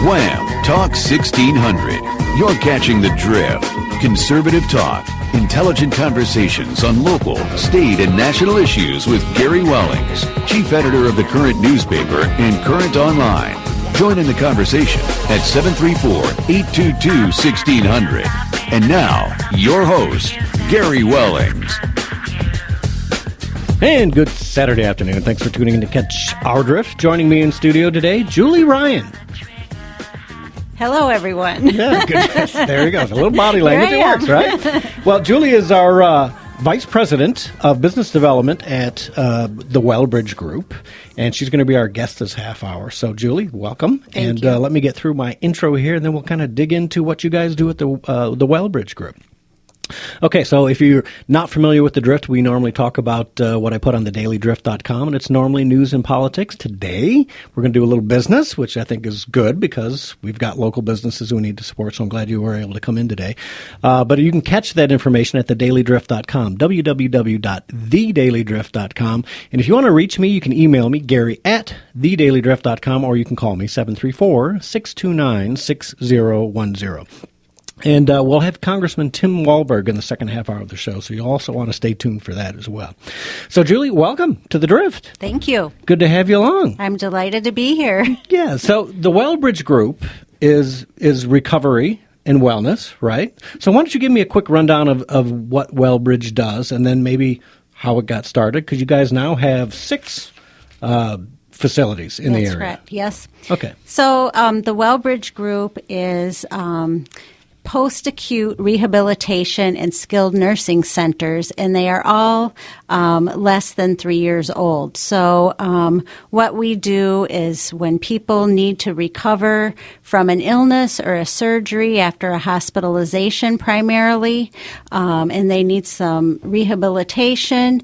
Wham! Talk 1600. You're catching the drift. Conservative talk. Intelligent conversations on local, state, and national issues with Gary Wellings, chief editor of the Current newspaper and Current Online. Join in the conversation at 734-822-1600. And now, your host, Gary Wellings. And good Saturday afternoon. Thanks for tuning in to Catch Our Drift. Joining me in studio today, Julie Ryan. Hello, everyone. Yeah, goodness. There you go. It's a little body language. It works, right? Well, Julie is our Vice President of Business Development at the Wellbridge Group, and she's going to be our guest this half hour. So, Julie, welcome. Thank you. Let me get through my intro here, and then we'll kind of dig into what you guys do at the Wellbridge Group. Okay, so if you're not familiar with The Drift, we normally talk about what I put on thedailydrift.com, and it's normally news and politics. Today, we're going to do a little business, which I think is good because we've got local businesses we need to support, so I'm glad you were able to come in today. But you can catch that information at thedailydrift.com, www.thedailydrift.com. And if you want to reach me, you can email me, Gary at thedailydrift.com, or you can call me, 734-629-6010. And we'll have Congressman Tim Walberg in the second half hour of the show, so you also want to stay tuned for that as well. So, Julie, welcome to The Drift. Thank you. Good to have you along. I'm delighted to be here. Yeah, so the Wellbridge Group is recovery and wellness, right? So why don't you give me a quick rundown of what Wellbridge does and then maybe how it got started, because you guys now have 6 facilities in the area. That's correct, yes. Okay. So the Wellbridge Group is post-acute rehabilitation and skilled nursing centers, and they are all less than 3 years old. So what we do is when people need to recover from an illness or a surgery after a hospitalization primarily, and they need some rehabilitation,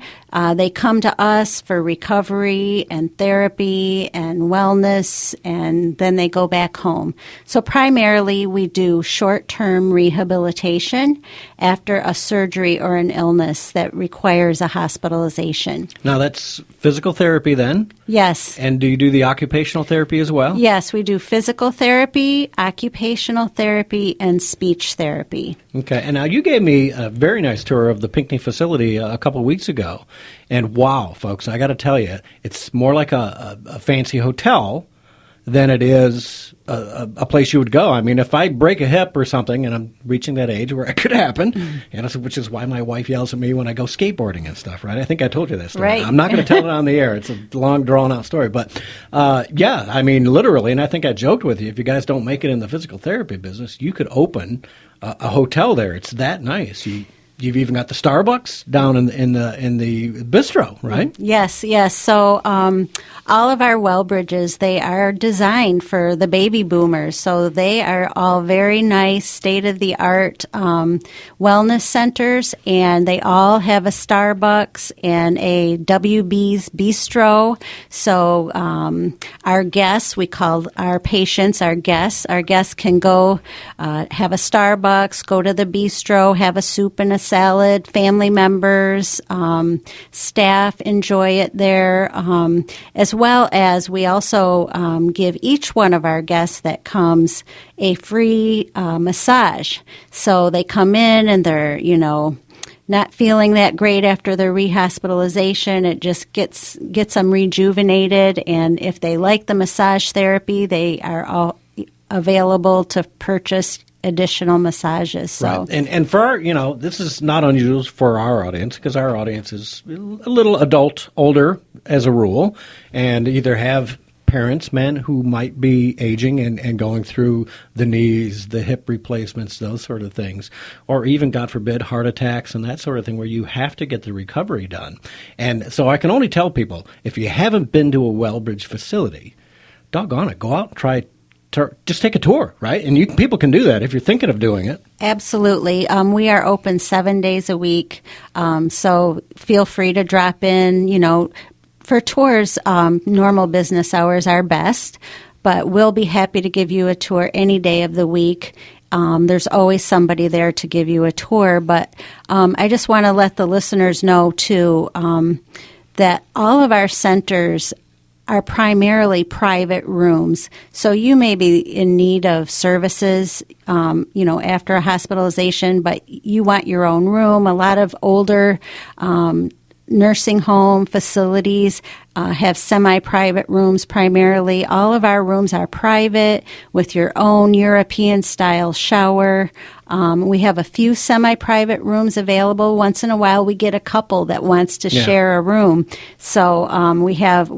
they come to us for recovery and therapy and wellness, and then they go back home. So primarily we do short-term rehabilitation after a surgery or an illness that requires a hospitalization. Now that's physical therapy then? Yes. And do you do the occupational therapy as well? Yes, we do physical therapy, occupational therapy, and speech therapy. Okay, and now you gave me a very nice tour of the Pinckney facility a couple of weeks ago. And wow, folks, I got to tell you, it's more like a fancy hotel than it is a place you would go. I mean, if I break a hip or something, and I'm reaching that age where it could happen, which is why my wife yells at me when I go skateboarding and stuff, right? I think I told you that story. Right. I'm not going to tell it on the air. It's a long, drawn-out story. But, yeah, I mean, literally, and I think I joked with you, if you guys don't make it in the physical therapy business, you could open a hotel there. It's that nice. You've even got the Starbucks down in the bistro, right? Yes. So all of our Wellbridges, they are designed for the baby boomers. So they are all very nice, state-of-the-art wellness centers, and they all have a Starbucks and a WB's Bistro. So our guests, we call our patients our guests. Our guests can go have a Starbucks, go to the bistro, have a soup and a salad. Family members, staff enjoy it there, as well as we also give each one of our guests that comes a free massage. So they come in and they're, not feeling that great after their rehospitalization. It just gets them rejuvenated, and if they like the massage therapy, they are all available to purchase additional massages. So. Right. And for our, this is not unusual for our audience, because our audience is a little adult, older as a rule, and either have parents, men who might be aging and going through the knees, the hip replacements, those sort of things, or even, God forbid, heart attacks and that sort of thing, where you have to get the recovery done. And so I can only tell people, if you haven't been to a Wellbridge facility, doggone it, go out and try. Just take a tour, right? And people can do that if you're thinking of doing it. Absolutely. We are open 7 days a week, so feel free to drop in. For tours, normal business hours are best, but we'll be happy to give you a tour any day of the week. There's always somebody there to give you a tour, but I just want to let the listeners know, too, that all of our centers are primarily private rooms. So you may be in need of services, after a hospitalization, but you want your own room. A lot of older nursing home facilities have semi-private rooms primarily. All of our rooms are private with your own European-style shower. We have a few semi-private rooms available. Once in a while, we get a couple that wants to share a room. So we have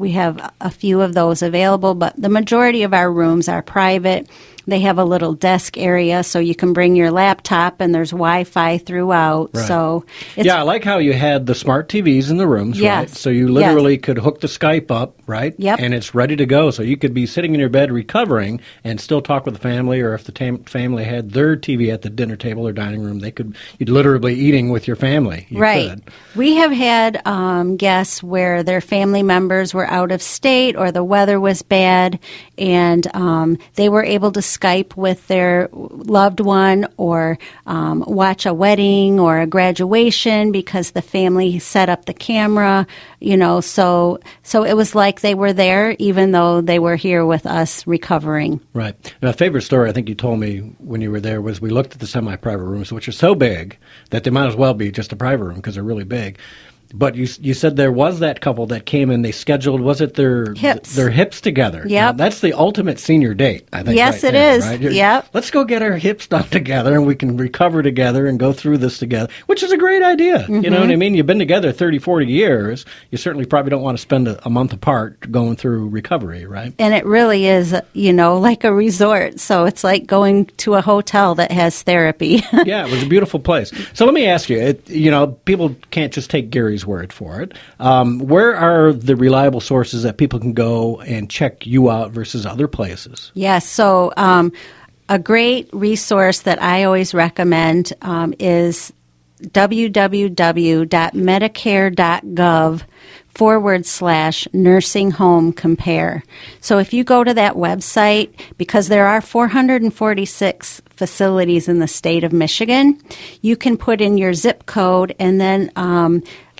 a few of those available, but the majority of our rooms are private. They have a little desk area, so you can bring your laptop, and there's Wi-Fi throughout. Right. So I like how you had the smart TVs in the rooms, right? So you literally could hook the Skype up, right? Yep. And it's ready to go. So you could be sitting in your bed recovering and still talk with the family, or if the family had their TV at the dinner table or dining room, you'd literally be eating with your family. You could. We have had guests where their family members were out of state or the weather was bad, and they were able to Skype with their loved one or watch a wedding or a graduation because the family set up the camera, so it was like they were there even though they were here with us recovering. Right. My favorite story I think you told me when you were there was we looked at the semi-private rooms, which are so big that they might as well be just a private room because they're really big. But you said there was that couple that came and they scheduled, was it their hips together? Yep. That's the ultimate senior date, I think. Yes, right it there, is. Right? Yep. Let's go get our hips done together and we can recover together and go through this together, which is a great idea. Mm-hmm. You know what I mean? You've been together 30, 40 years. You certainly probably don't want to spend a month apart going through recovery, right? And it really is, like a resort. So it's like going to a hotel that has therapy. Yeah, it was a beautiful place. So let me ask you, people can't just take Gary's word for it. Where are the reliable sources that people can go and check you out versus other places? Yes, so a great resource that I always recommend is www.medicare.gov/nursing home compare. So if you go to that website, because there are 446 facilities in the state of Michigan, you can put in your zip code and then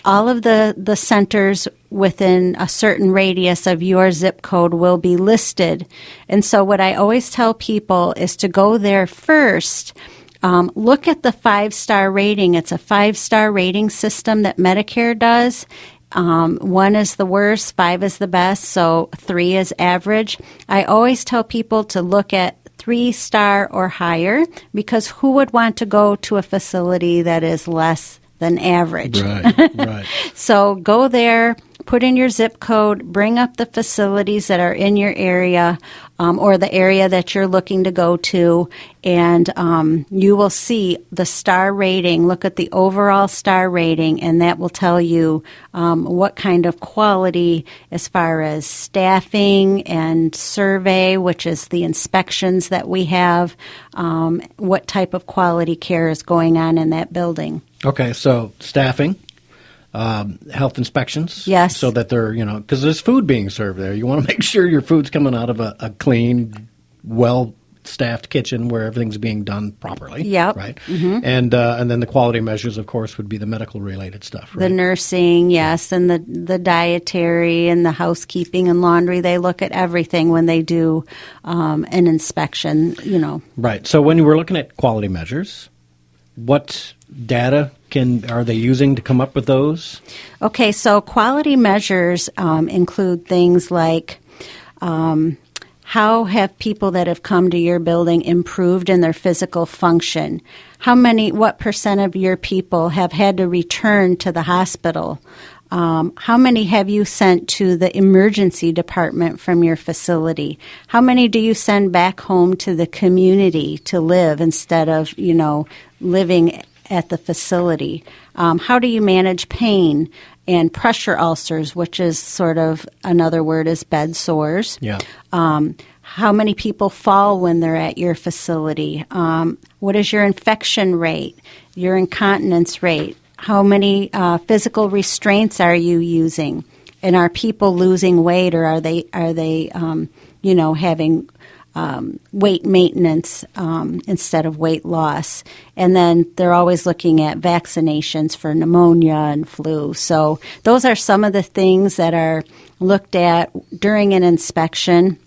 all of the centers within a certain radius of your zip code will be listed. And so what I always tell people is to go there first. Look at the 5-star rating. It's a 5-star rating system that Medicare does. 1 is the worst, 5 is the best, so 3 is average. I always tell people to look at 3-star or higher because who would want to go to a facility that is less than average? Right. So go there, put in your zip code, bring up the facilities that are in your area or the area that you're looking to go to, and you will see the star rating. Look at the overall star rating, and that will tell you what kind of quality as far as staffing and survey, which is the inspections that we have, what type of quality care is going on in that building. Okay, so staffing, health inspections. Yes. So that they're, because there's food being served there. You want to make sure your food's coming out of a clean, well-staffed kitchen where everything's being done properly. Yep. Right? Mm-hmm. And then the quality measures, of course, would be the medical-related stuff, right? The nursing, yes, and the dietary and the housekeeping and laundry. They look at everything when they do an inspection, Right. So when we're looking at quality measures, what data are they using to come up with those? Okay, so quality measures include things like how have people that have come to your building improved in their physical function? What percent of your people have had to return to the hospital? How many have you sent to the emergency department from your facility? How many do you send back home to the community to live instead of, living at the facility? How do you manage pain and pressure ulcers, which is sort of another word is bed sores? Yeah. How many people fall when they're at your facility? What is your infection rate, your incontinence rate? How many physical restraints are you using? And are people losing weight, or are they having weight maintenance instead of weight loss. And then they're always looking at vaccinations for pneumonia and flu. So those are some of the things that are looked at during an inspection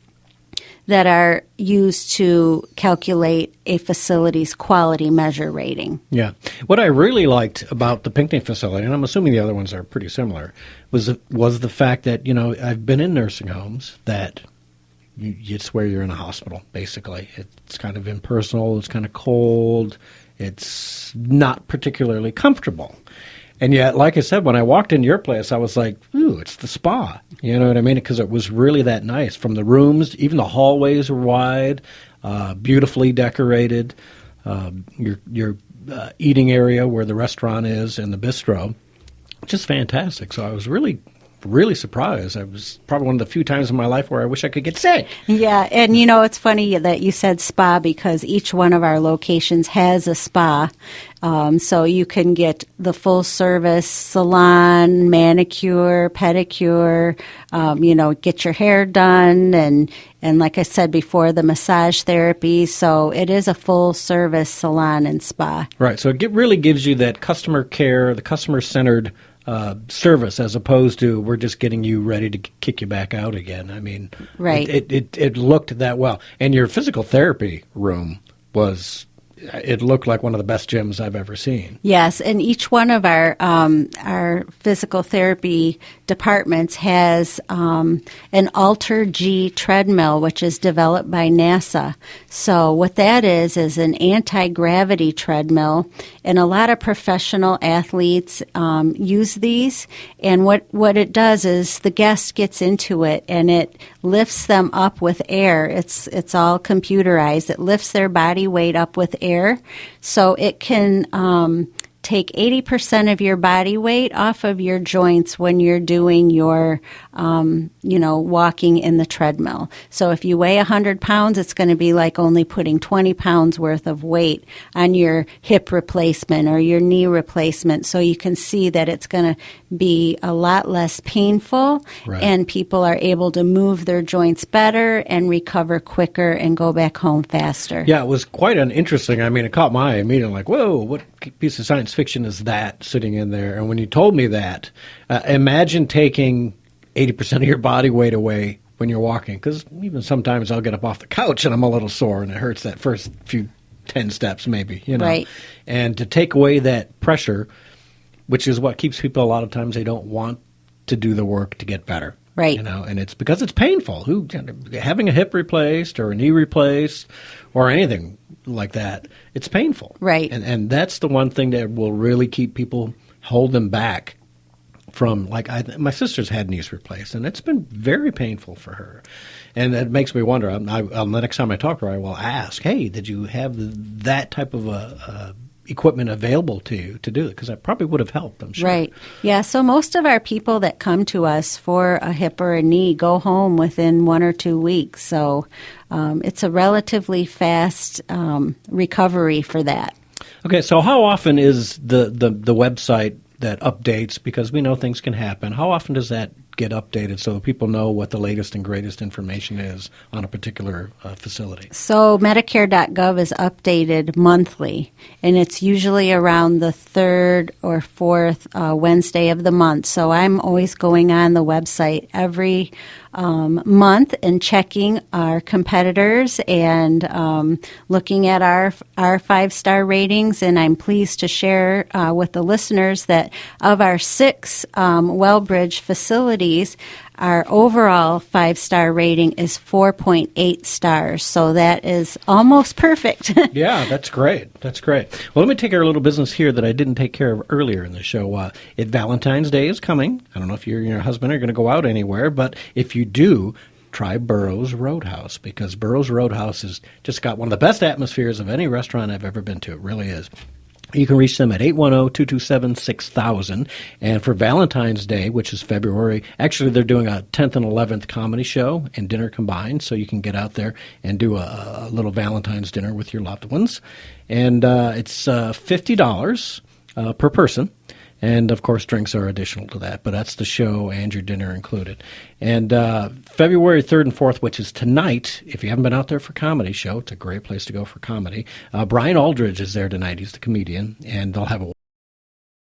that are used to calculate a facility's quality measure rating. Yeah. What I really liked about the Pinckney facility, and I'm assuming the other ones are pretty similar, was the fact that, I've been in nursing homes that you swear you're in a hospital, basically. It's kind of impersonal. It's kind of cold. It's not particularly comfortable. And yet, like I said, when I walked into your place, I was like, ooh, it's the spa. You know what I mean? Because it was really that nice. From the rooms, even the hallways were wide, beautifully decorated. Your eating area where the restaurant is and the bistro, just fantastic. So I was really surprised. I was probably one of the few times in my life where I wish I could get sick. Yeah, and it's funny that you said spa because each one of our locations has a spa. So you can get the full service salon, manicure, pedicure, get your hair done, and like I said before, the massage therapy. So it is a full service salon and spa. Right. So it really gives you that customer care, the customer centered service, as opposed to we're just getting you ready to kick you back out again. I mean, right. It looked that well. And your physical therapy room it looked like one of the best gyms I've ever seen. Yes, and each one of our physical therapy departments has an Alter G treadmill, which is developed by NASA. So what that is an anti-gravity treadmill, and a lot of professional athletes use these. And what it does is the guest gets into it, and it lifts them up with air. It's all computerized. It lifts their body weight up with air. So it can take 80% of your body weight off of your joints when you're doing your, walking in the treadmill. So if you weigh 100 pounds, it's going to be like only putting 20 pounds worth of weight on your hip replacement or your knee replacement. So you can see that it's going to be a lot less painful, right. And people are able to move their joints better and recover quicker and go back home faster. Yeah, it was quite interesting. I mean, it caught my eye immediately, like, whoa, what piece of science fiction is that sitting in there? And when you told me that, imagine taking 80% of your body weight away when you're walking, because even sometimes I'll get up off the couch and I'm a little sore and it hurts that first few 10 steps maybe, Right. And to take away that pressure, which is what keeps people a lot of times, they don't want to do the work to get better. Right. And it's because it's painful. Having a hip replaced or a knee replaced or anything like that, it's painful. Right. And that's the one thing that will really hold them back from, my sister's had knees replaced, and it's been very painful for her. And it makes me wonder, the next time I talk to her, I will ask, hey, did you have that type of equipment available to you to do it? Because that probably would have helped, I'm sure. Right. Yeah, so most of our people that come to us for a hip or a knee go home within 1 or 2 weeks. So it's a relatively fast recovery for that. Okay, so how often is the website that updates, because we know things can happen, how often does that get updated so that people know what the latest and greatest information is on a particular facility? So Medicare.gov is updated monthly, and it's usually around the third or fourth Wednesday of the month. So I'm always going on the website every month and checking our competitors and looking at our 5-star ratings. And I'm pleased to share with the listeners that of our 6 Wellbridge facilities, our overall 5-star rating is 4.8 stars. So that is almost perfect. Yeah, that's great. That's great. Well, let me take care of a little business here that I didn't take care of earlier in the show. Valentine's Day is coming. I don't know if you and your husband are going to go out anywhere, but if you do, try Burroughs Roadhouse, because Burroughs Roadhouse has just got one of the best atmospheres of any restaurant I've ever been to. It really is. You can reach them at 810-227-6000. And for Valentine's Day, which is February, actually they're doing a 10th and 11th comedy show and dinner combined, so you can get out there and do a little Valentine's dinner with your loved ones. And it's $50 per person. And, of course, drinks are additional to that, but that's the show and your dinner included. And February 3rd and 4th, which is tonight, if you haven't been out there for a comedy show, it's a great place to go for comedy. Brian Aldridge is there tonight. He's the comedian, and they'll have a